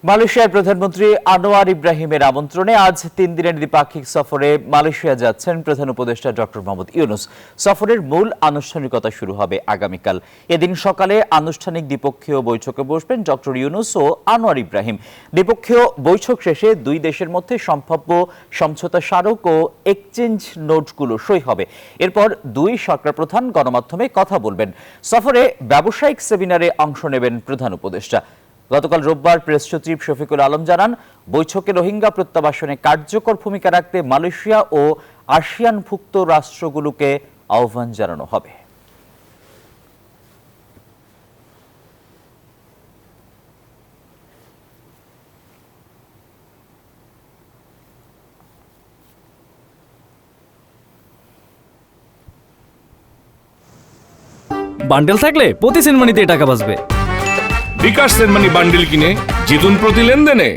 মালয়েশিয়ার প্রধানমন্ত্রী আনোয়ার ইব্রাহিমের আমন্ত্রণে আজ 3 দিনের দ্বিপাক্ষিক সফরে মালয়েশিয়া যাচ্ছেন প্রধান উপদেষ্টা ডক্টর মোহাম্মদ ইউনূস। সফরের মূল আনুষ্ঠানিকতা শুরু হবে আগামীকাল। এদিন সকালে আনুষ্ঠানিক দ্বিপক্ষীয় বৈঠকে বসবেন ডক্টর ইউনূস ও আনোয়ার ইব্রাহিম। দ্বিপক্ষীয় বৈঠক শেষে দুই দেশের মধ্যে সম্ভাব্য সমঝোতা স্মারক ও এক্সচেঞ্জ নোটগুলো সই হবে। এরপর দুই সরকার প্রধান গণমাধ্যমে কথা বলবেন। সফরে ব্যবসায়িক সেমিনারে অংশ নেবেন প্রধান উপদেষ্টা। গতকাল রোববার প্রেস সচিব শফিকুল আলম জানান, বৈঠকে রোহিঙ্গা প্রত্যাবাসনে কার্যকর ভূমিকা রাখতে মালয়েশিয়া ও আসিয়ানভুক্ত রাষ্ট্রগুলোকে আহ্বান জানানো হবে। বান্ডেল থাকলে প্রতি সেনমানিতে টাকা বাঁচবে। বিকাশ সেনমানি বান্ডিল কিনে জিতুন প্রতি লেনদেনে।